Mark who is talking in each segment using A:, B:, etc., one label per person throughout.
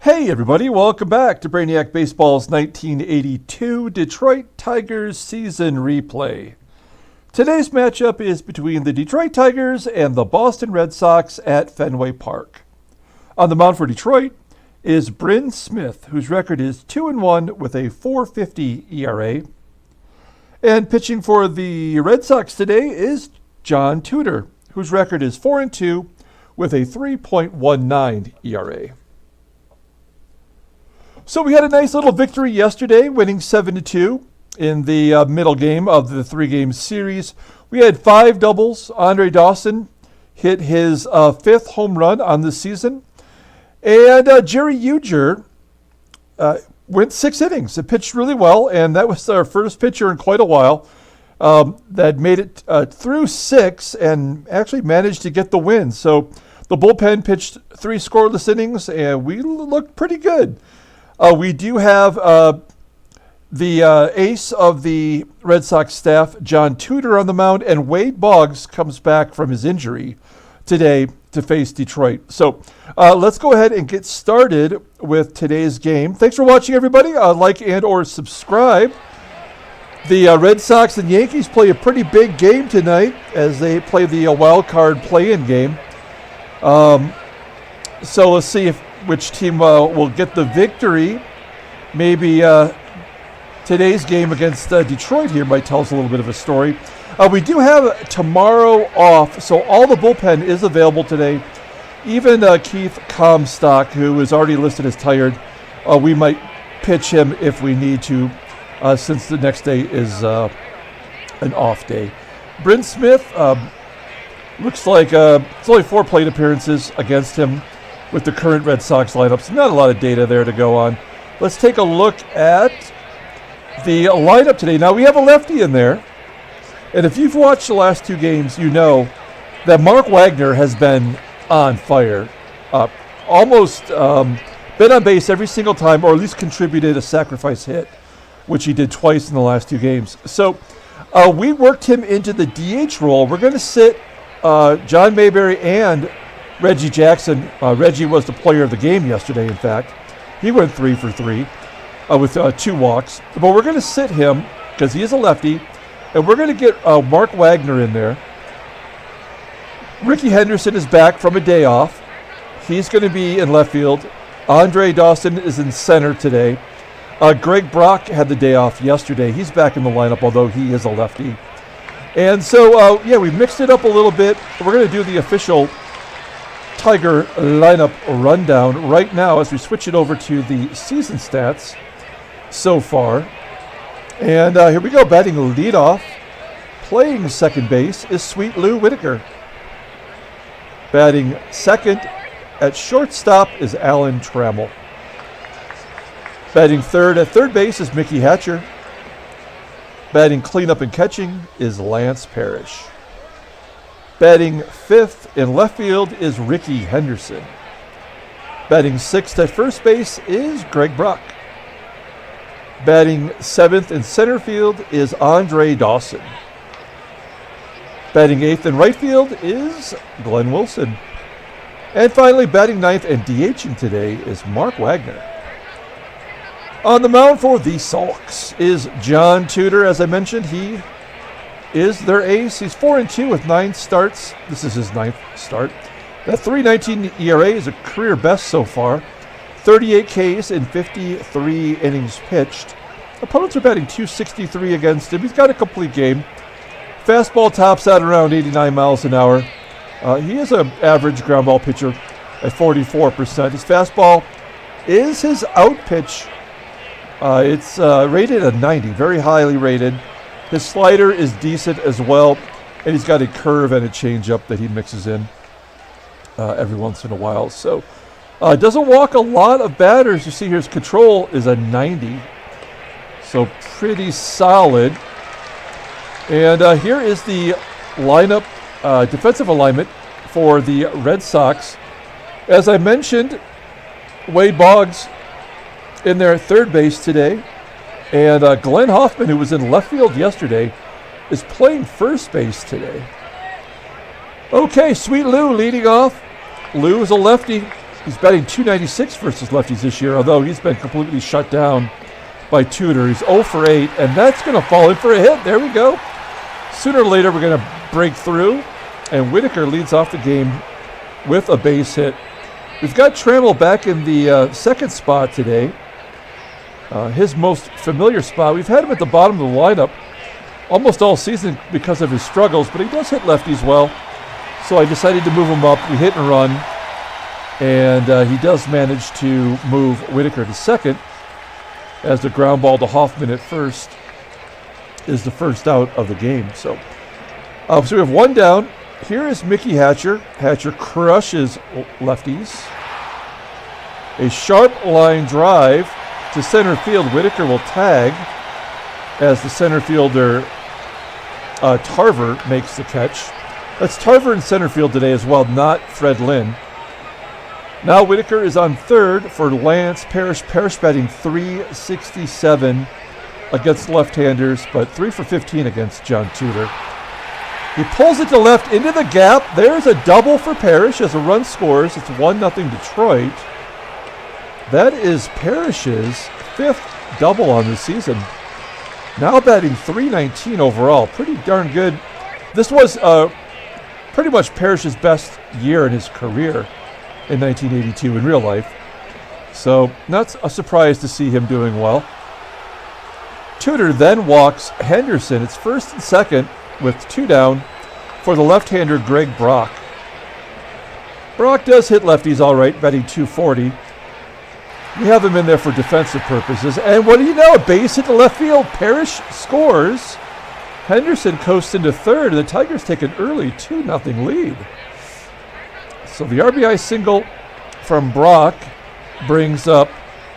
A: Hey everybody, welcome back to Brainiac Baseball's 1982 Detroit Tigers season replay. Today's matchup is between the Detroit Tigers and the Boston Red Sox at Fenway Park. On the mound for Detroit is Bryn Smith, whose record is 2-1 with a 4.50 ERA. And pitching for the Red Sox today is John Tudor, whose record is 4-2 with a 3.19 ERA. So we had a nice little victory yesterday, winning 7-2 in the middle game of the three-game series. We had 5 doubles. Andre Dawson hit his 5th home run on the season. And Jerry Uger went 6 innings. It pitched really well, and that was our first pitcher in quite a while that made it through 6 and actually managed to get the win. So the bullpen pitched 3 scoreless innings, and we looked pretty good. We do have the ace of the Red Sox staff, John Tudor, on the mound, and Wade Boggs comes back from his injury today to face Detroit. So let's go ahead and get started with today's game. Thanks for watching, everybody. Like and or subscribe. The Red Sox and Yankees play a pretty big game tonight as they play the wild card play-in game. So let's see which team will get the victory. Maybe today's game against Detroit here might tell us a little bit of a story. We do have tomorrow off, so all the bullpen is available today. Even Keith Comstock, who is already listed as tired, we might pitch him if we need to, since the next day is an off day. Bryn Smith looks like it's only 4 plate appearances against him with the current Red Sox lineups. Not a lot of data there to go on. Let's take a look at the lineup today. Now, we have a lefty in there. And if you've watched the last 2 games, you know that Mark Wagner has been on fire. Almost been on base every single time, or at least contributed a sacrifice hit, which he did twice in the last 2 games. So we worked him into the DH role. We're going to sit John Mayberry and Reggie Jackson. Reggie was the player of the game yesterday, in fact. He went 3 for 3 with 2 walks. But we're going to sit him because he is a lefty, and we're going to get Mark Wagner in there. Rickey Henderson is back from a day off. He's going to be in left field. Andre Dawson is in center today. Greg Brock had the day off yesterday. He's back in the lineup, although he is a lefty. And so, we mixed it up a little bit. We're going to do the official Tiger lineup rundown right now as we switch it over to the season stats so far. And here we go. Batting leadoff, playing second base is Sweet Lou Whitaker. Batting second at shortstop is Alan Trammell. Batting third at third base is Mickey Hatcher. Batting cleanup and catching is Lance Parrish. Batting fifth in left field is Rickey Henderson. Batting sixth at first base is Greg Brock. Batting seventh in center field is Andre Dawson. Batting eighth in right field is Glenn Wilson. And finally, batting ninth and DHing today is Mark Wagner. On the mound for the Sox is John Tudor. As I mentioned, he is their ace. He's 4-2 with 9 starts. This is his 9th start. That 3.19 ERA is a career best so far. 38 Ks in 53 innings pitched. Opponents are batting .263 against him. He's got a complete game. Fastball tops out around 89 miles an hour. He is an average ground ball pitcher at 44%. His fastball is his out pitch. It's rated a 90, very highly rated. His slider is decent as well, and he's got a curve and a changeup that he mixes in every once in a while. So doesn't walk a lot of batters. You see here his control is a 90, so pretty solid. And here is the lineup, defensive alignment for the Red Sox. As I mentioned, Wade Boggs in there at third base today. And Glenn Hoffman, who was in left field yesterday, is playing first base today. Okay, Sweet Lou leading off. Lou is a lefty. He's batting .296 versus lefties this year, although he's been completely shut down by Tudor. He's 0 for 8, and that's going to fall in for a hit. There we go. Sooner or later, we're going to break through, and Whitaker leads off the game with a base hit. We've got Trammell back in the second spot today, his most familiar spot. We've had him at the bottom of the lineup almost all season because of his struggles, but he does hit lefties well, so I decided to move him up. We hit and run, and he does manage to move Whitaker to second, as the ground ball to Hoffman at first is the first out of the game. So we have one down. Here is Mickey Hatcher. Hatcher crushes lefties. A sharp line drive to center field. Whitaker will tag as the center fielder Tarver makes the catch. That's Tarver in center field today as well, not Fred Lynn. Now Whitaker is on third for Lance Parrish. Parrish batting .367 against left-handers, but 3 for 15 against John Tudor. He pulls it to left into the gap. There's a double for Parrish as a run scores. It's 1-0 Detroit. That is Parrish's 5th double on the season. Now batting .319 overall. Pretty darn good. This was pretty much Parrish's best year in his career in 1982 in real life. So not a surprise to see him doing well. Tudor then walks Henderson. It's first and second with 2 down for the left-hander Greg Brock. Brock does hit lefties all right, batting .240. We have him in there for defensive purposes. And what do you know? A base hit to left field. Parrish scores. Henderson coasts into third, and the Tigers take an early 2-0 lead. So the RBI single from Brock brings up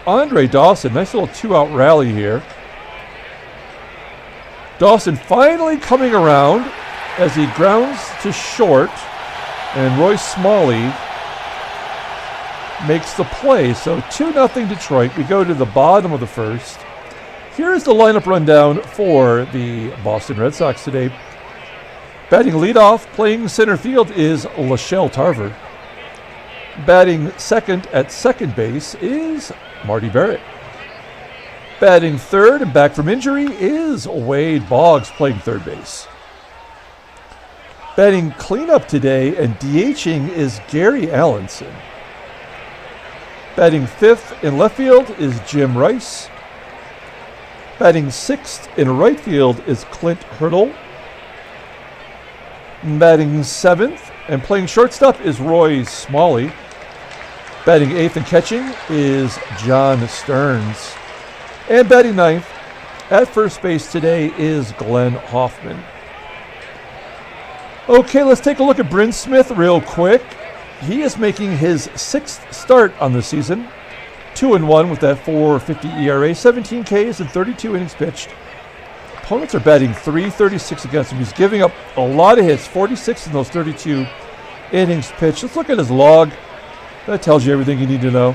A: Andre Dawson. Nice little 2-out rally here. Dawson finally coming around as he grounds to short, and Roy Smalley makes the play. So 2-0 Detroit. We go to the bottom of the first. Here's the lineup rundown for the Boston Red Sox today. Batting leadoff, playing center field, is Schelle Tarver. Batting second at second base is Marty Barrett. Batting third and back from injury is Wade Boggs, playing third base. Batting cleanup today and DHing is Gary Allenson. Batting fifth in left field is Jim Rice. Batting sixth in right field is Clint Hurdle. Batting seventh and playing shortstop is Roy Smalley. Batting eighth and catching is John Stearns. And batting ninth at first base today is Glenn Hoffman. Okay, let's take a look at Bryn Smith real quick. He is making his sixth start on the season. 2-1 with that .450 ERA, 17 Ks and 32 innings pitched. Opponents are batting .336 against him. He's giving up a lot of hits, 46 in those 32 innings pitched. Let's look at his log. That tells you everything you need to know.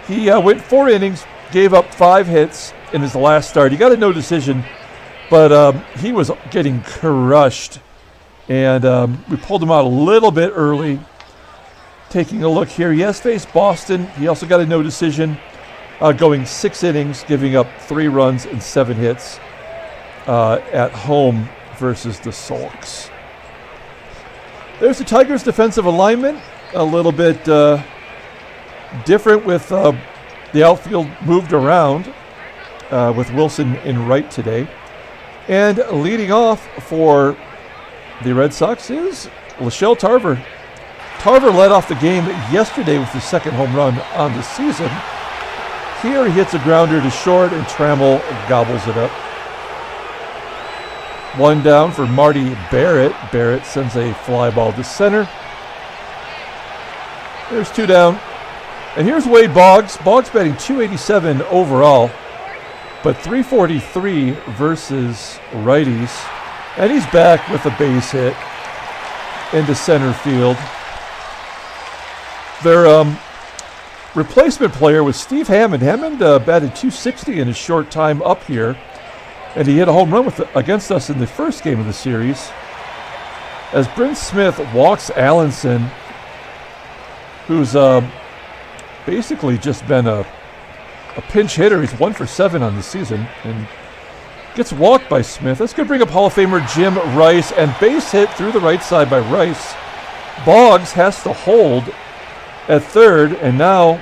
A: He went 4 innings, gave up 5 hits in his last start. He got a no decision, but he was getting crushed. And we pulled him out a little bit early. Taking a look here, he has faced Boston. He also got a no decision, going 6 innings, giving up 3 runs and 7 hits at home versus the Sox. There's the Tigers' defensive alignment. A little bit different with the outfield moved around with Wilson in right today. And leading off for the Red Sox is Schelle Tarver. Tarver led off the game yesterday with his second home run on the season. Here he hits a grounder to short and Trammell gobbles it up. 1 down for Marty Barrett. Barrett sends a fly ball to center. There's 2 down. And here's Wade Boggs. Boggs batting .287 overall, but .343 versus righties. And he's back with a base hit into center field. Their replacement player was Steve Hammond. Hammond batted .260 in his short time up here, and he hit a home run against us in the first game of the series. As Bryn Smith walks Allenson, who's basically just been a pinch hitter. He's 1 for 7 on the season and gets walked by Smith. That's going to bring up Hall of Famer Jim Rice, and base hit through the right side by Rice. Boggs has to hold at third, and now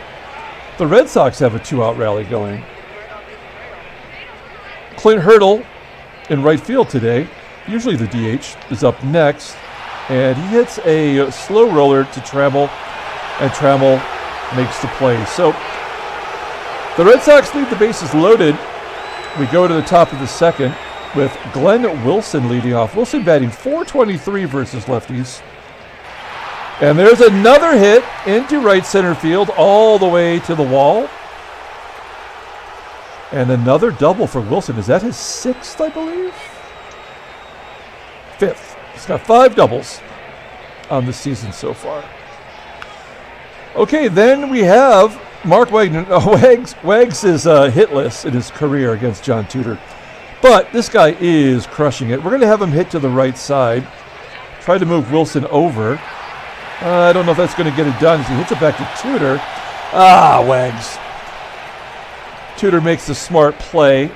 A: the Red Sox have a 2-out rally going. Clint Hurdle in right field today, usually the DH, is up next, and he hits a slow roller to Trammell, and Trammell makes the play. So the Red Sox leave the bases loaded. We go to the top of the second with Glenn Wilson leading off. Wilson batting .423 versus lefties. And there's another hit into right center field all the way to the wall. And another double for Wilson. Is that his 6th, I believe? 5th. He's got 5 doubles on the season so far. Okay, then we have Mark Wagner. Wags is hitless in his career against John Tudor. But this guy is crushing it. We're going to have him hit to the right side. Try to move Wilson over. I don't know if that's going to get it done as he hits it back to Tudor. Wags. Tudor makes the smart play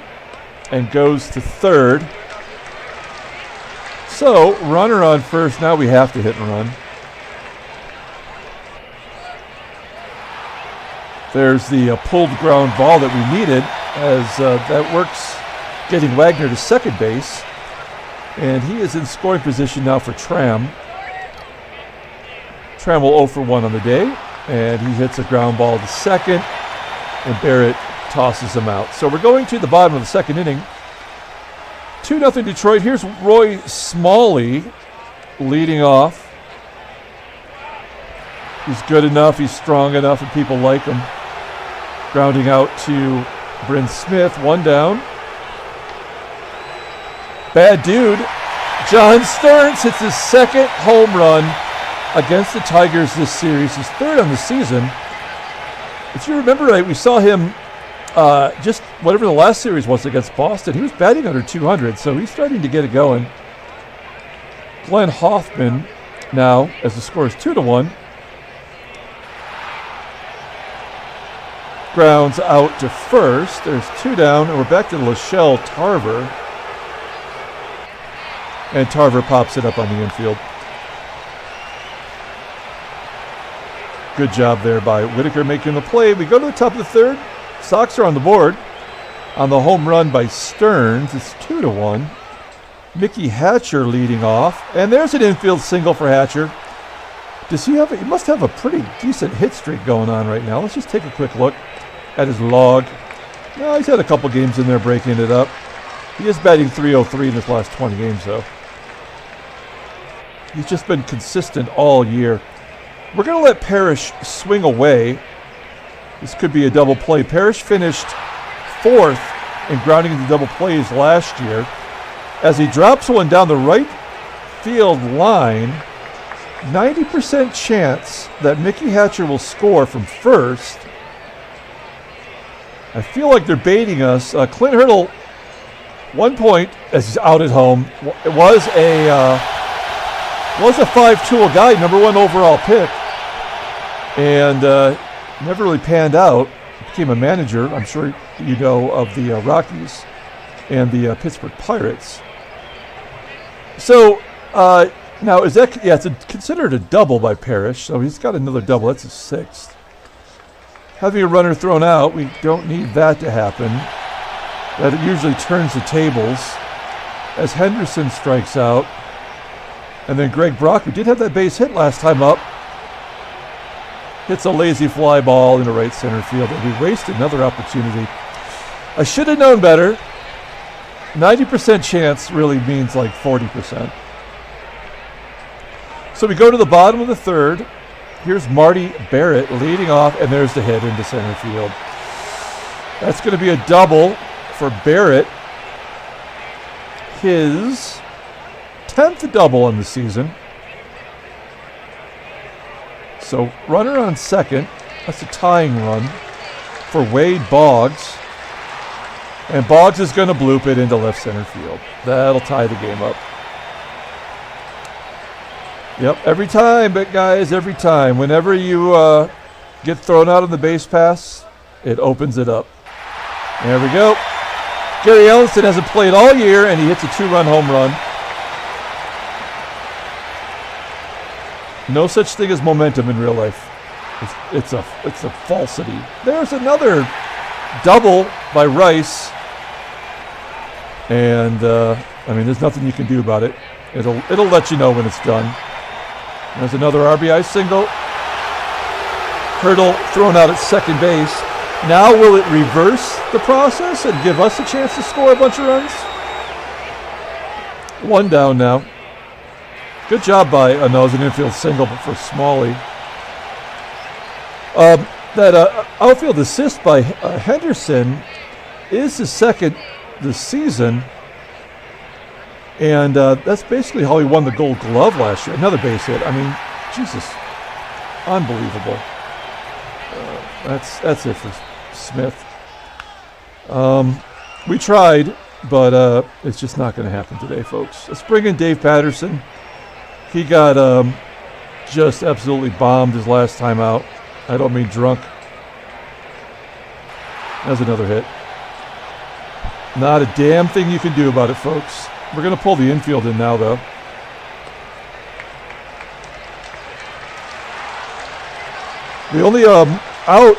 A: and goes to third. So, runner on first. Now we have to hit and run. There's the pulled ground ball that we needed, as that works getting Wagner to second base. And he is in scoring position now for Trammell. Trammell 0 for 1 on the day, and he hits a ground ball to second, and Barrett tosses him out. So we're going to the bottom of the second inning. 2-0 Detroit. Here's Roy Smalley leading off. He's good enough, he's strong enough, and people like him. Grounding out to Bryn Smith, 1 down. Bad dude. John Stearns hits his 2nd home run against the Tigers this series, his 3rd on the season. If you remember right, we saw him just whatever the last series was against Boston. He was batting under 200, so he's starting to get it going. Glenn Hoffman now, as the score is 2-1. Grounds out to first. There's 2 down, and we're back to the Schelle Tarver. And Tarver pops it up on the infield. Good job there by Whitaker making the play. We go to the top of the third. Sox are on the board on the home run by Stearns. It's 2-1. Mickey Hatcher leading off. And there's an infield single for Hatcher. Does he have he must have a pretty decent hit streak going on right now. Let's just take a quick look at his log. No, he's had a couple games in there breaking it up. He is batting .303 in his last 20 games, though. He's just been consistent all year. We're going to let Parrish swing away. This could be a double play. Parrish finished 4th in grounding into double plays last year. As he drops one down the right field line, 90% chance that Mickey Hatcher will score from first. I feel like they're baiting us. Clint Hurdle, 1 point as he's out at home. It was a 5-tool guy, number 1 overall pick. And never really panned out. Became a manager, I'm sure you know, of the Rockies and the Pittsburgh Pirates. So now is that, it's considered a double by Parrish, so he's got another double. That's his 6th. Having a runner thrown out, we don't need that to happen. That usually turns the tables as Henderson strikes out. And then Greg Brock, who did have that base hit last time up, hits a lazy fly ball into right center field, and we wasted another opportunity. I should have known better. 90% chance really means like 40%. So we go to the bottom of the third. Here's Marty Barrett leading off, and there's the hit into center field. That's going to be a double for Barrett. His 10th double in the season. So runner on second. That's a tying run for Wade Boggs. And Boggs is going to bloop it into left center field. That'll tie the game up. Yep, every time, but guys, every time. Whenever you get thrown out on the base pass, it opens it up. There we go. Gary Allenson hasn't played all year, and he hits a 2-run home run. No such thing as momentum in real life. It's a falsity. There's another double by Rice, and there's nothing you can do about it. It'll let you know when it's done. There's another RBI single. Hurdle thrown out at second base. Now will it reverse the process and give us a chance to score a bunch of runs? 1 down now. Good job by, it was an infield single, but for Smalley. That outfield assist by Henderson is his second this season. And that's basically how he won the Gold Glove last year. Another base hit. I mean, Jesus. Unbelievable. That's it for Smith. We tried, but it's just not going to happen today, folks. Let's bring in Dave Patterson. He got just absolutely bombed his last time out. I don't mean drunk. That's another hit. Not a damn thing you can do about it, folks. We're going to pull the infield in now, though. The only out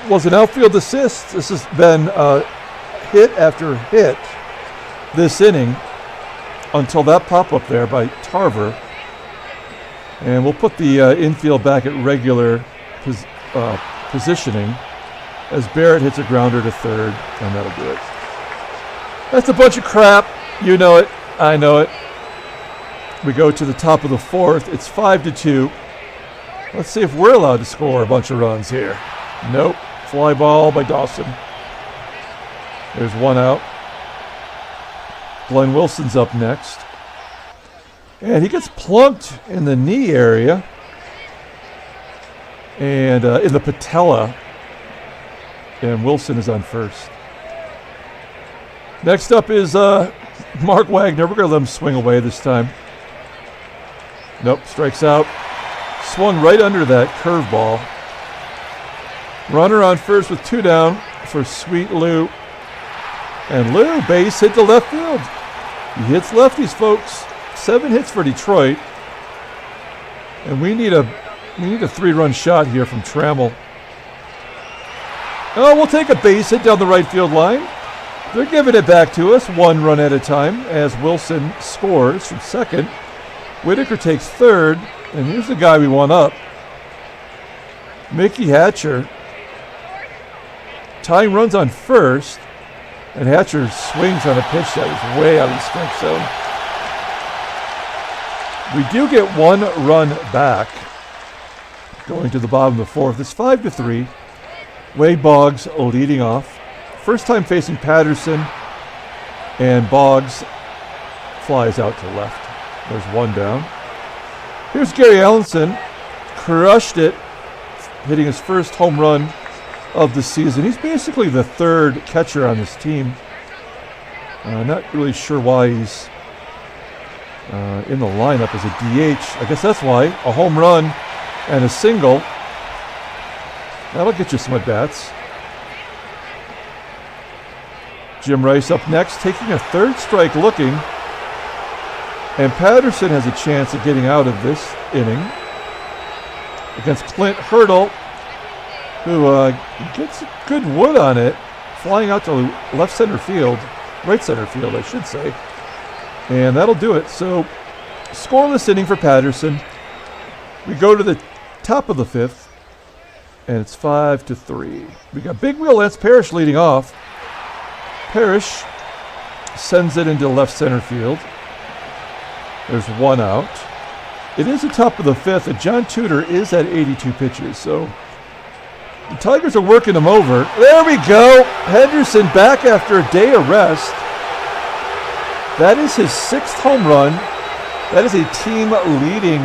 A: was an outfield assist. This has been hit after hit this inning until that pop-up there by Tarver. And we'll put the infield back at regular positioning as Barrett hits a grounder to third, and that'll do it. That's a bunch of crap. You know it. I know it. We go to the top of the fourth. It's 5-2. Let's see if we're allowed to score a bunch of runs here. Nope. Fly ball by Dawson. There's 1 out. Glenn Wilson's up next. And he gets plunked in the knee area. And in the patella. And Wilson is on first. Next up is Mark Wagner. We're going to let him swing away this time. Nope, strikes out. Swung right under that curveball. Runner on first with 2 down for Sweet Lou. And Lou, base hit to left field. He hits lefties, folks. 7 hits for Detroit. And we need a 3-run shot here from Trammell. Oh, we'll take a base hit down the right field line. They're giving it back to us 1 run at a time as Wilson scores from second. Whitaker takes third, and here's the guy we want up. Mickey Hatcher. Tying runs on first, and Hatcher swings on a pitch that was way out of the strike zone. We do get 1 run back going to the bottom of the fourth. It's 5-3. Wade Boggs leading off. First time facing Patterson, and Boggs flies out to left. There's 1 down. Here's Gary Allenson. Crushed it, hitting his first home run of the season. He's basically the 3rd catcher on this team. Not really sure why he's in the lineup as a DH. I guess that's why. A home run and a single. That'll get you some at-bats. Jim Rice up next, taking a 3rd strike looking. And Patterson has a chance of getting out of this inning against Clint Hurdle, who gets good wood on it, flying out to left center field, right center field, I should say. And that'll do it. So, scoreless inning for Patterson. We go to the top of the 5th, and it's 5-3. We got Big Wheel Lance Parrish leading off. Parrish sends it into left center field. There's 1 out. It is the top of the 5th, and John Tudor is at 82 pitches, so the Tigers are working him over. There we go. Henderson back after a day of rest. That is his 6th home run. That is a team-leading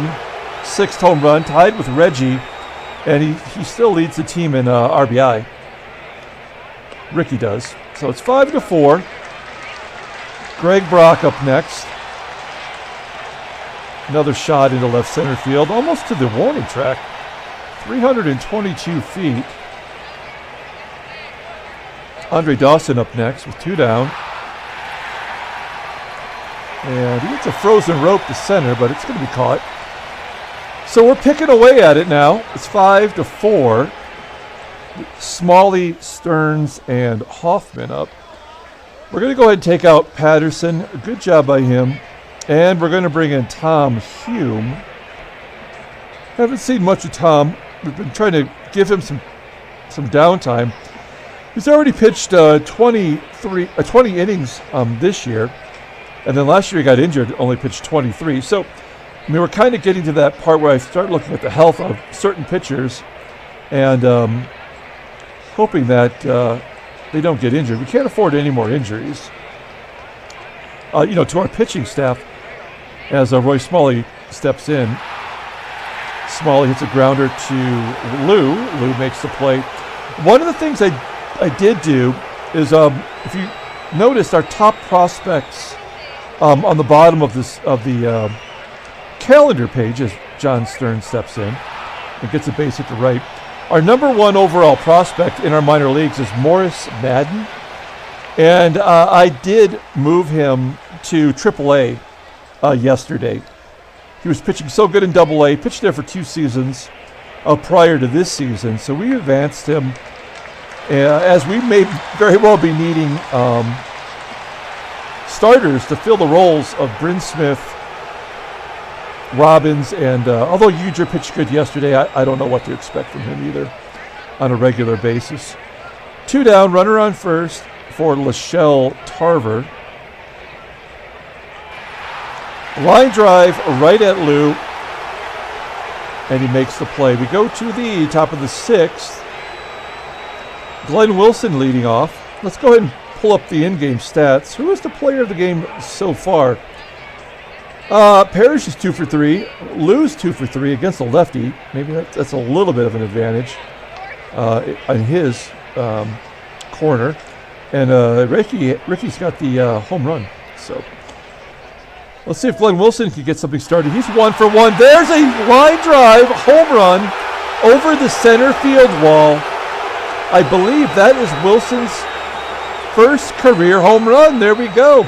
A: 6th home run, tied with Reggie, and he still leads the team in RBI. Rickey does. So it's 5-4. Greg Brock up next. Another shot into left center field, almost to the warning track. 322 feet. Andre Dawson up next with 2 down. And he hits a frozen rope to center, but it's going to be caught. So we're picking away at it now. It's 5-4. Smalley, Stearns, and Hoffman up. We're going to go ahead and take out Patterson. Good job by him. And we're going to bring in Tom Hume. Haven't seen much of Tom. We've been trying to give him some downtime. He's already pitched 20 innings this year. And then last year he got injured, only pitched 23. So, I mean, we're kind of getting to that part where I start looking at the health of certain pitchers and hoping that they don't get injured. We can't afford any more injuries. To our pitching staff, as Roy Smalley steps in. Smalley hits a grounder to Lou. Lou makes the play. One of the things I did do is, if you notice, our top prospects on the bottom of the calendar page as John Stearns steps in and gets a base hit to right. Our number 1 overall prospect in our minor leagues is Morris Madden. And I did move him to AAA yesterday. He was pitching so good in AA, pitched there for 2 seasons prior to this season. So we advanced him as we may very well be needing starters to fill the roles of Bryn Smith, Robbins, and although Udger pitched good yesterday, I don't know what to expect from him either on a regular basis. 2 down, runner on first for Schelle Tarver. Line drive right at Lou, and he makes the play. We go to the top of the 6th. Glenn Wilson leading off. Let's go ahead and pull up the in-game stats. Who is the player of the game so far? Parrish is 2 for 3. Lou's 2 for 3 against a lefty. Maybe that's a little bit of an advantage on his corner. And Rickey's got the home run. So let's see if Glenn Wilson can get something started. He's 1 for 1. There's a line drive home run over the center field wall. I believe that is Wilson's first career home run. There we go.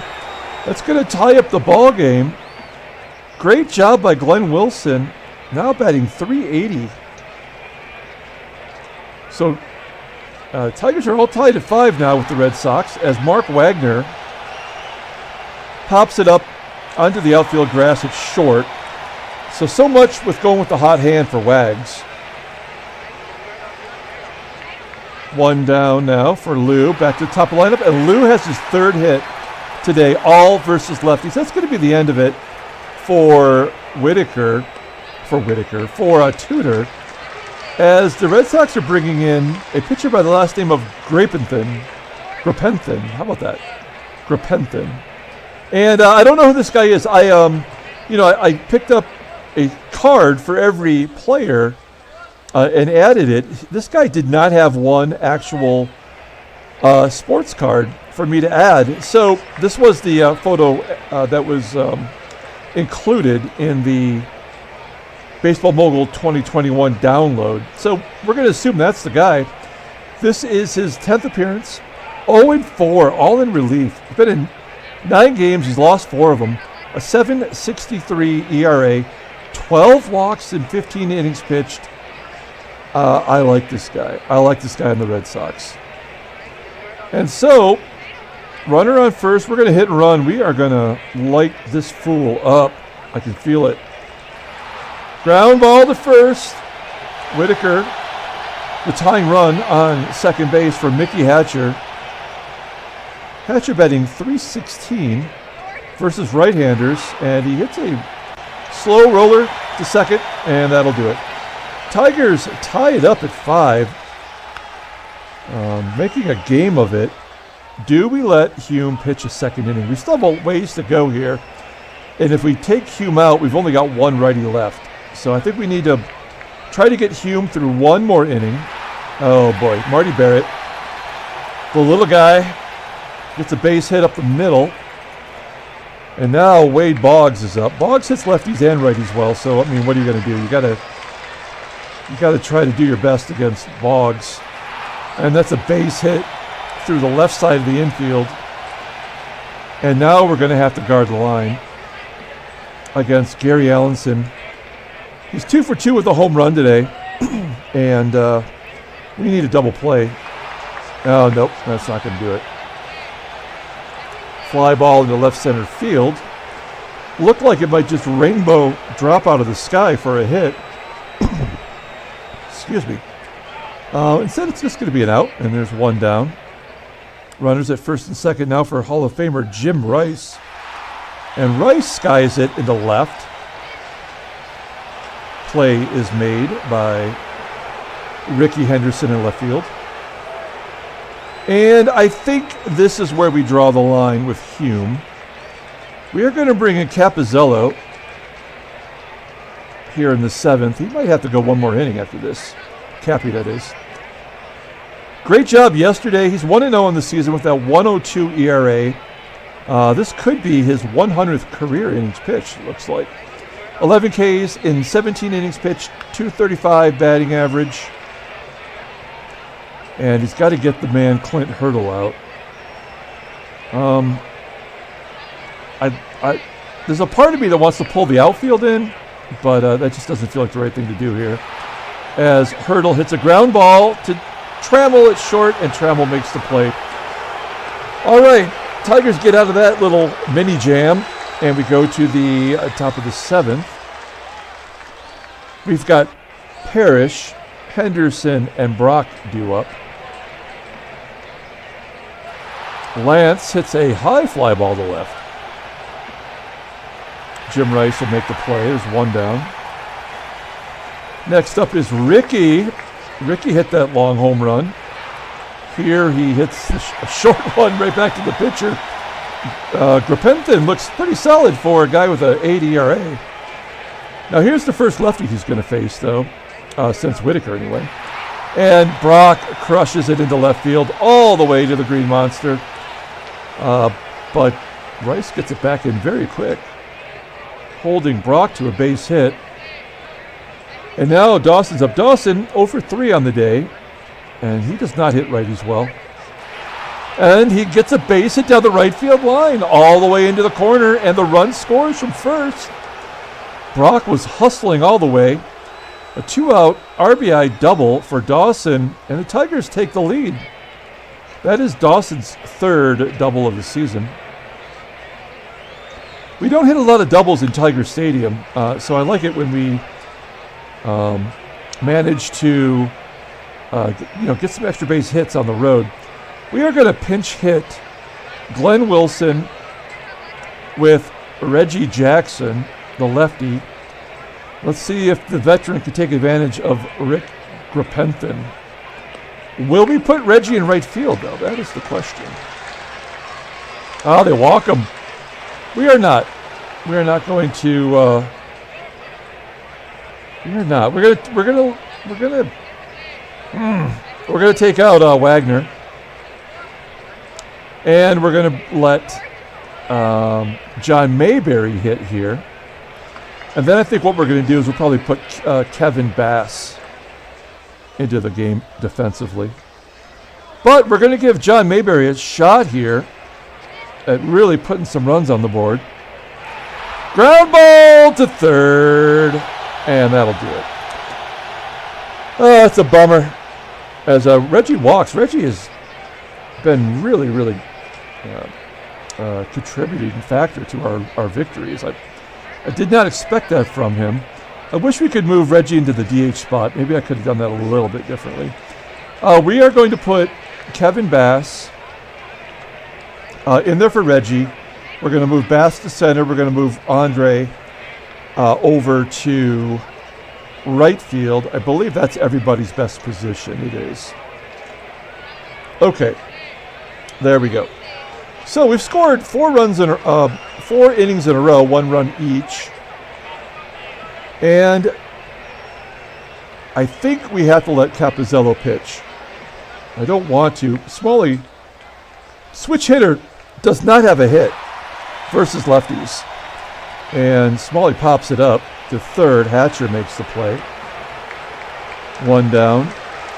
A: That's going to tie up the ball game. Great job by Glenn Wilson. Now batting .380. So Tigers are all tied at 5 now with the Red Sox as Mark Wagner pops it up onto the outfield grass. It's short. So much with going with the hot hand for Wags. 1 down now for Lou. Back to the top of the lineup. And Lou has his 3rd hit today, all versus lefties. That's going to be the end of it for Whitaker. For Tudor. As the Red Sox are bringing in a pitcher by the last name of Grapenthin. How about that? Grapenthin. And I don't know who this guy is. I picked up a card for every player and added it. This guy did not have one actual sports card for me to add. So this was the photo that was included in the Baseball Mogul 2021 download. So we're going to assume that's the guy. This is his 10th appearance. 0-4, all in relief. He's been in 9 games. He's lost 4 of them. A 7.63 ERA. 12 walks in 15 innings pitched. I like this guy. I like this guy on the Red Sox. And so, runner on first. We're going to hit and run. We are going to light this fool up. I can feel it. Ground ball to first. Whitaker, the tying run on second base for Mickey Hatcher. Hatcher batting .316 versus right-handers, and he hits a slow roller to second, and that'll do it. Tigers tie it up at 5, making a game of it. Do we let Hume pitch a second inning? We still have a ways to go here, and if we take Hume out, we've only got 1 righty left. So I think we need to try to get Hume through 1 more inning. Oh boy, Marty Barrett, the little guy, gets a base hit up the middle. And now Wade Boggs is up. Boggs hits lefties and righties well, so, I mean, what are you going to do? You got to try to do your best against Boggs. And that's a base hit through the left side of the infield. And now we're going to have to guard the line against Gary Allenson. He's 2 for 2 with a home run today. And we need a double play. Oh, nope, that's not going to do it. Fly ball into left center field. Looked like it might just rainbow drop out of the sky for a hit. Excuse me. Instead, it's just going to be an out, and there's one down. Runners at first and second now for Hall of Famer Jim Rice. And Rice skies it into left. Play is made by Rickey Henderson in left field. And I think this is where we draw the line with Hume. We are going to bring in Capizzello here in the 7th. He might have to go one more inning after this. Cappy, that is. Great job yesterday. He's 1-0 in the season with that 1.02 ERA. This could be his 100th career innings pitched, it looks like. 11 Ks in 17 innings pitched, .235 batting average. And he's got to get the man Clint Hurdle out. There's a part of me that wants to pull the outfield in, but that just doesn't feel like the right thing to do here. As Hurdle hits a ground ball to Trammell at short, and Trammell makes the play. All right, Tigers get out of that little mini jam, and we go to the top of the 7th. We've got Parrish, Henderson, and Brock due up. Lance hits a high fly ball to left. Jim Rice will make the play. There's one down. Next up is Rickey. Rickey hit that long home run. Here he hits a short one right back to the pitcher. Grapenthin looks pretty solid for a guy with an 8 ERA. Now here's the first lefty he's going to face, though, since Whitaker anyway. And Brock crushes it into left field all the way to the Green Monster. But Rice gets it back in very quick, holding Brock to a base hit. And now Dawson's up. Dawson 0 for 3 on the day, and he does not hit righties well. And he gets a base hit down the right field line all the way into the corner, and the run scores from first. Brock was hustling all the way. A 2-out RBI double for Dawson, and the Tigers take the lead. That is Dawson's 3rd double of the season. We don't hit a lot of doubles in Tiger Stadium, so I like it when we manage to get some extra base hits on the road. We are going to pinch hit Glenn Wilson with Reggie Jackson, the lefty. Let's see if the veteran can take advantage of Rick Grapenthin. Will we put Reggie in right field, though? That is the question. Oh, they walk him. We are not. We are not going to. We are not. We're gonna take out Wagner, and we're gonna let John Mayberry hit here. And then I think what we're going to do is we'll probably put Kevin Bass into the game defensively. But we're going to give John Mayberry a shot here at really putting some runs on the board. Ground ball to third, and that'll do it. Oh, that's a bummer. As Reggie walks, Reggie has been really contributing factor to our victories. I did not expect that from him. I wish we could move Reggie into the DH spot. Maybe I could have done that a little bit differently. We are going to put Kevin Bass in there for Reggie. We're going to move Bass to center. We're going to move Andre over to right field. I believe that's everybody's best position. It is. Okay. There we go. So we've scored 4 innings in a row, 1 run each. And I think we have to let Capizzello pitch. I don't want to. Smalley, switch hitter, does not have a hit. versus lefties. And Smalley pops it up to third. Hatcher makes the play. One down.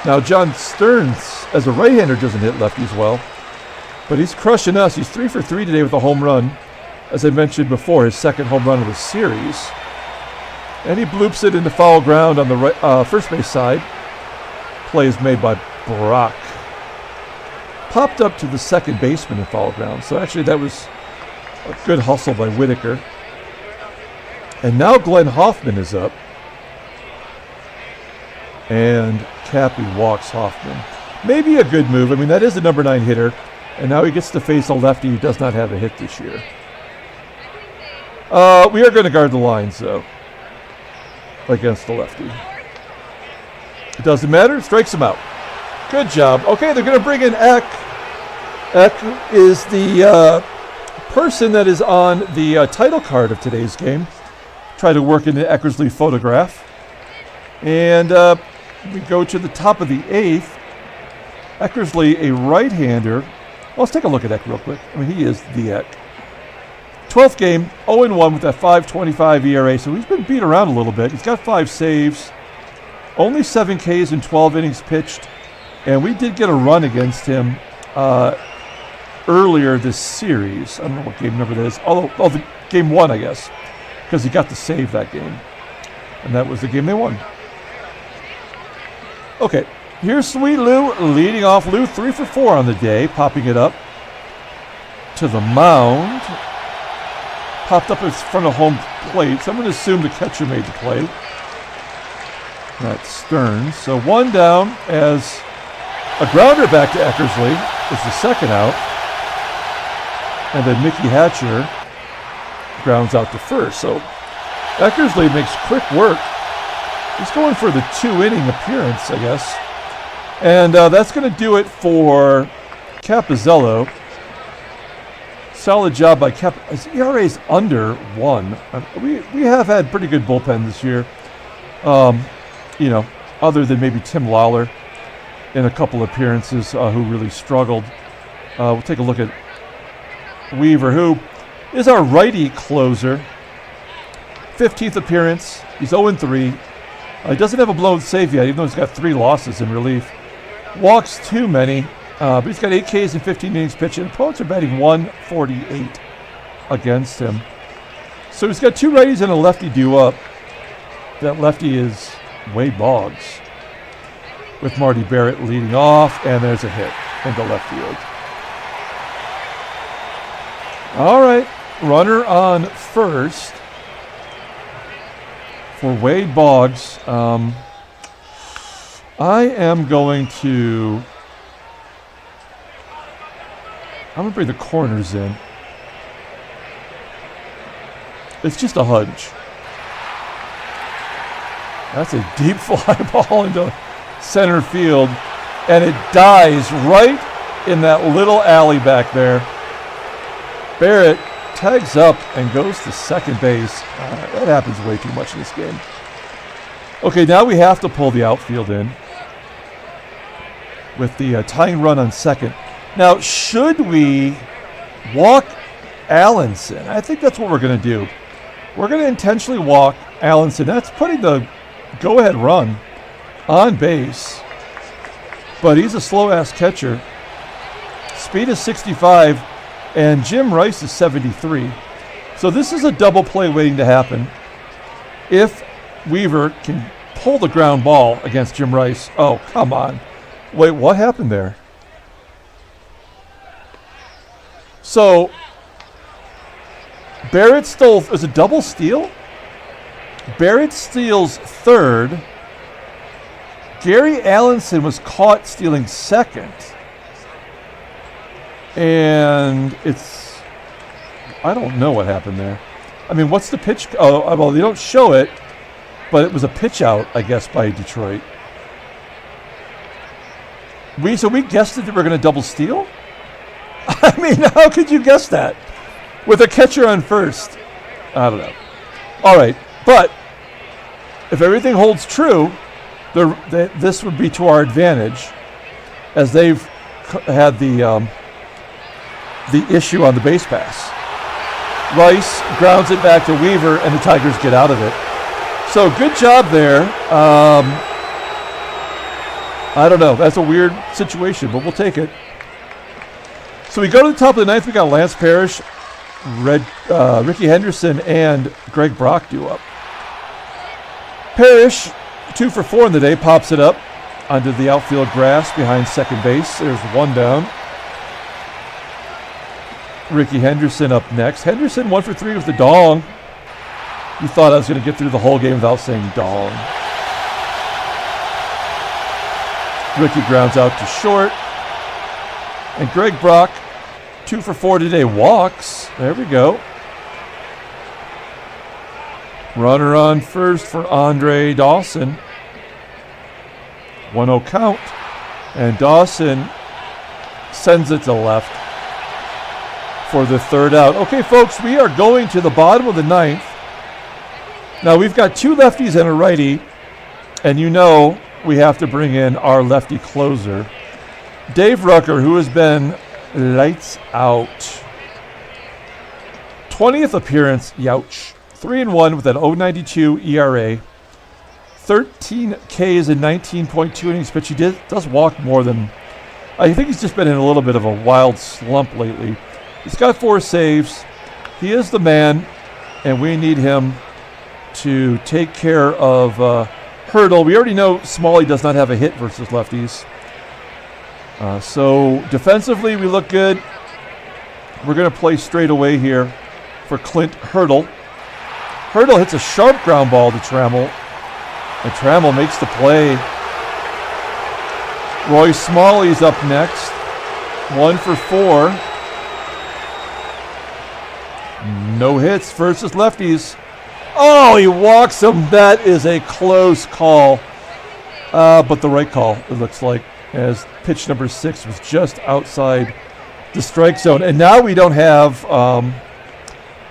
A: Now John Stearns, as a right-hander, doesn't hit lefties well, but he's crushing us. He's 3 for 3 today with a home run. As I mentioned before, his second home run of the series. And he bloops it into foul ground on the right, first base side. Play is made by Brock. Popped up to the second baseman in foul ground. So actually that was a good hustle by Whitaker. And now Glenn Hoffman is up. And Cappy walks Hoffman. Maybe a good move. I mean, that is a number 9 hitter. And now he gets to face a lefty who does not have a hit this year. We are going to guard the lines, though, against the lefty. It doesn't matter. Strikes him out. Good job. Okay, they're going to bring in Eck. Eck is the person that is on the title card of today's game. Try to work in the Eckersley photograph. And we go to the top of the 8th. Eckersley, a right-hander. Well, let's take a look at Eck real quick. I mean, he is the Eck. 12th game, 0-1 with that 5.25 ERA. So he's been beat around a little bit. He's got 5 saves. Only 7 Ks in 12 innings pitched. And we did get a run against him earlier this series. I don't know what game number that is. The game 1, I guess. Because he got the save that game. And that was the game they won. Okay, here's Sweet Lou leading off. Lou 3 for 4 on the day, popping it up to the mound. Popped up in front of home plate, so I'm going to assume the catcher made the play. That's Stearns. So one down as a grounder back to Eckersley is the second out. And then Mickey Hatcher grounds out to first. So Eckersley makes quick work. He's going for the 2-inning appearance, I guess. And that's going to do it for Capizzello. Solid job by Cap. His ERA is under 1. We have had pretty good bullpen this year. Other than maybe Tim Lawler in a couple appearances who really struggled. We'll take a look at Weaver, who is our righty closer. 15th appearance. He's 0-3. He doesn't have a blown save yet, even though he's got 3 losses in relief. Walks too many, but he's got 8 Ks in 15 innings pitched, and opponents are batting 148 against him. So he's got 2 righties and a lefty due up. That lefty is Wade Boggs, with Marty Barrett leading off, and there's a hit into left field. All right, runner on first for Wade Boggs. I'm going to bring the corners in. It's just a hunch. That's a deep fly ball into center field, and it dies right in that little alley back there. Barrett tags up and goes to second base. That happens way too much in this game. Okay, now we have to pull the outfield in with the tying run on second. Now, should we walk Allenson? I think that's what we're going to do. We're going to intentionally walk Allenson. That's putting the go-ahead run on base. But he's a slow-ass catcher. Speed is 65, and Jim Rice is 73. So this is a double play waiting to happen. If Weaver can pull the ground ball against Jim Rice. Oh, come on. Wait, what happened there? So Barrett stole, is it double steal? Barrett steals third. Gary Allenson was caught stealing second. And I don't know what happened there. I mean, what's the pitch? Oh, well, they don't show it, but it was a pitch out, I guess, by Detroit. So we guessed that we're going to double steal? I mean, how could you guess that? With a catcher on first. I don't know. All right, but if everything holds true, this would be to our advantage, as they've had the issue on the base pass. Rice grounds it back to Weaver, and the Tigers get out of it. So good job there. I don't know. That's a weird situation, but we'll take it. So we go to the top of the ninth. We got Lance Parrish, Rickey Henderson, and Greg Brock due up. Parrish, 2 for 4 in the day, pops it up onto the outfield grass behind second base. There's one down. Rickey Henderson up next. Henderson 1 for 3 with the dong. You thought I was going to get through the whole game without saying dong. Rickey grounds out to short. And Greg Brock, 2 for 4 today, walks. There we go. Runner on first for Andre Dawson. 1-0 count. And Dawson sends it to left for the third out. Okay, folks, we are going to the bottom of the ninth. Now, we've got 2 lefties and a righty. And you know we have to bring in our lefty closer, Dave Rucker, who has been lights out. 20th appearance, youch. 3-1 with an 0.92 ERA. 13 Ks in 19.2 innings pitched. He does walk more than... I think he's just been in a little bit of a wild slump lately. He's got 4 saves. He is the man, and we need him to take care of Hurdle. We already know Smalley does not have a hit versus lefties. So defensively, we look good. We're going to play straight away here for Clint Hurdle. Hurdle hits a sharp ground ball to Trammell, and Trammell makes the play. Roy Smalley's up next. 1 for 4. No hits versus lefties. Oh, he walks him. That is a close call. But the right call, it looks like, as pitch number 6 was just outside the strike zone. And now we don't have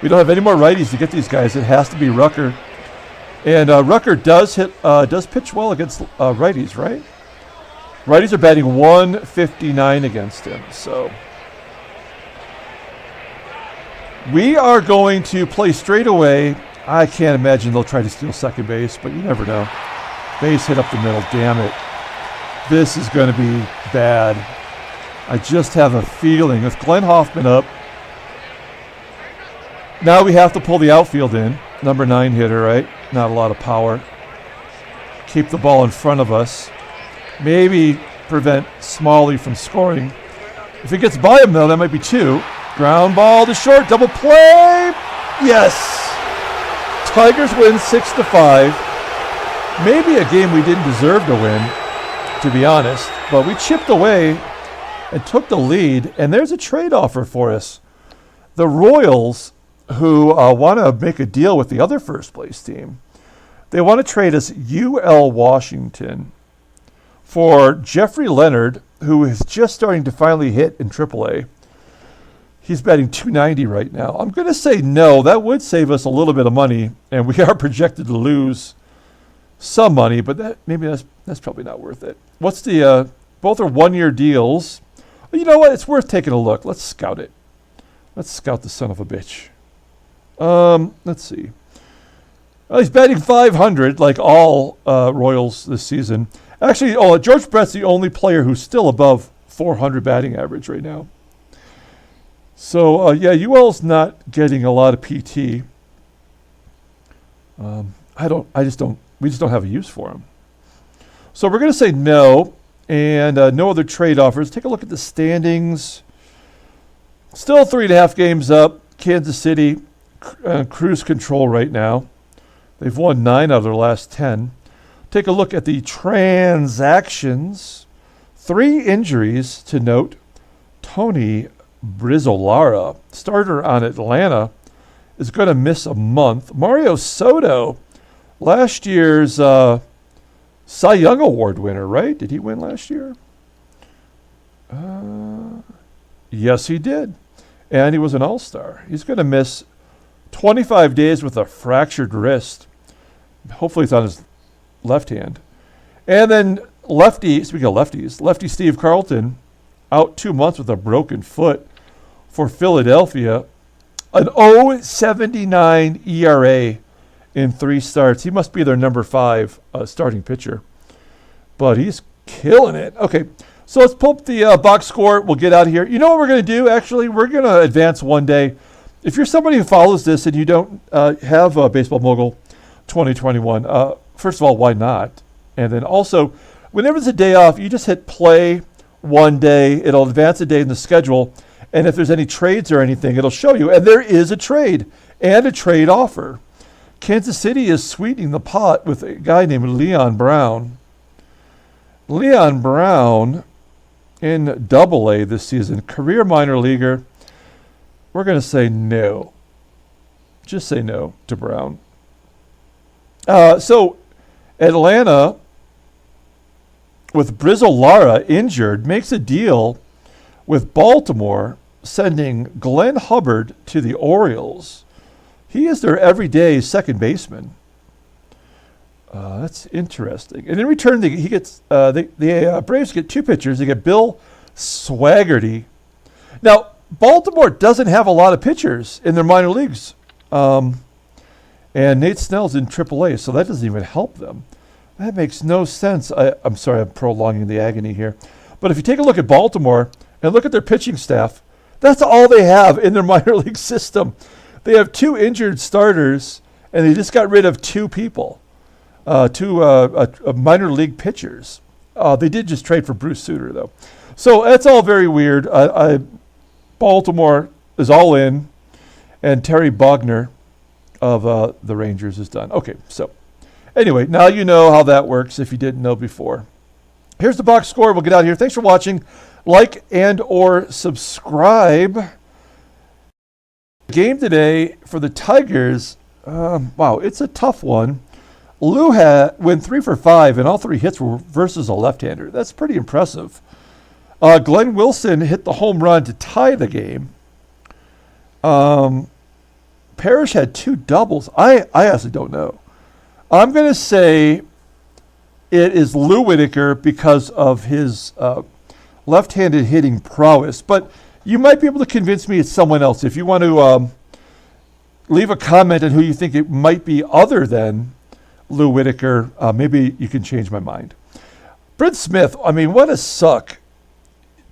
A: any more righties to get these guys. It has to be Rucker. And Rucker does pitch well against righties, right? Righties are batting 159 against him. So we are going to play straight away. I can't imagine they'll try to steal second base, but you never know. Base hit up the middle, damn it. This is going to be bad. I just have a feeling with Glenn Hoffman up. Now we have to pull the outfield in. Number 9 hitter, right? Not a lot of power. Keep the ball in front of us. Maybe prevent Smalley from scoring. If it gets by him, though, that might be 2. Ground ball to short, double play. Yes. Tigers win 6-5. Maybe a game we didn't deserve to win, to be honest. But we chipped away and took the lead. And there's a trade offer for us. The Royals, who want to make a deal with the other first place team, they want to trade us UL Washington for Jeffrey Leonard, who is just starting to finally hit in AAA. He's batting 290 right now. I'm going to say no. That would save us a little bit of money, and we are projected to lose some money, but that's probably not worth it. What's the both are 1-year deals. You know what? It's worth taking a look. Let's scout it. Let's scout the son of a bitch. Let's see. Well, he's batting 500 like all Royals this season. Actually, George Brett's the only player who's still above 400 batting average right now. So, UL's not getting a lot of PT. We just don't have a use for him. So we're going to say no, and no other trade offers. Take a look at the standings. Still 3.5 games up. Kansas City, cruise control right now. They've won 9 out of their last 10. Take a look at the transactions. 3 injuries to note. Tony Brizzolara, starter on Atlanta, is going to miss a month. Mario Soto, last year's Cy Young Award winner, right? Did he win last year? Yes, he did. And he was an all-star. He's going to miss 25 days with a fractured wrist. Hopefully it's on his left hand. And then lefty, speaking of lefties, lefty Steve Carlton, out 2 months with a broken foot for Philadelphia. An 0.79 ERA in 3 starts. He must be their number 5 starting pitcher. But he's killing it. Okay, so let's pull up the box score. We'll get out of here. You know what we're going to do, actually? We're going to advance one day. If you're somebody who follows this and you don't have Baseball Mogul 2021, first of all, why not? And then also, whenever there's a day off, you just hit play one day. It'll advance a day in the schedule. And if there's any trades or anything, it'll show you. And there is a trade and a trade offer. Kansas City is sweetening the pot with a guy named Leon Brown. Leon Brown in Double-A this season, career minor leaguer. We're going to say no. Just say no to Brown. So Atlanta, with Brizzle Lara injured, makes a deal with Baltimore, sending Glenn Hubbard to the Orioles. He is their everyday second baseman. That's interesting. And in return, the Braves get 2 pitchers. They get Bill Swaggerty. Now, Baltimore doesn't have a lot of pitchers in their minor leagues. And Nate Snell's in AAA, so that doesn't even help them. That makes no sense. I'm sorry, I'm prolonging the agony here. But if you take a look at Baltimore and look at their pitching staff, that's all they have in their minor league system. They have 2 injured starters, and they just got rid of 2 people, 2 minor league pitchers. They did just trade for Bruce Sutter, though. So that's all very weird. Baltimore is all in, and Terry Wagner of the Rangers is done. Okay, so anyway, now you know how that works if you didn't know before. Here's the box score. We'll get out of here. Thanks for watching. Like and or subscribe. Game today for the Tigers. Wow, it's a tough one. Lou went 3 for 5, and all 3 hits were versus a left-hander. That's pretty impressive. Glenn Wilson hit the home run to tie the game. Parrish had 2 doubles. I actually don't know. I'm going to say it is Lou Whitaker because of his left-handed hitting prowess. But you might be able to convince me it's someone else. If you want to leave a comment on who you think it might be other than Lou Whitaker, maybe you can change my mind. Bryn Smith, I mean, what a suck.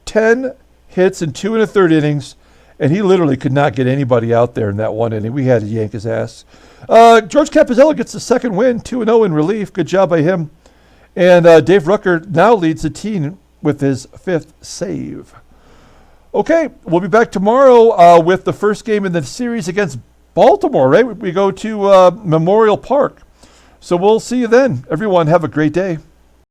A: 10 hits in 2 1/3 innings, and he literally could not get anybody out there in that 1 inning. We had to yank his ass. George Capizella gets the second win, 2-0 in relief. Good job by him. And Dave Rucker now leads the team with his 5th save. Okay, we'll be back tomorrow with the first game in the series against Baltimore, right? We go to Memorial Park. So we'll see you then. Everyone, have a great day.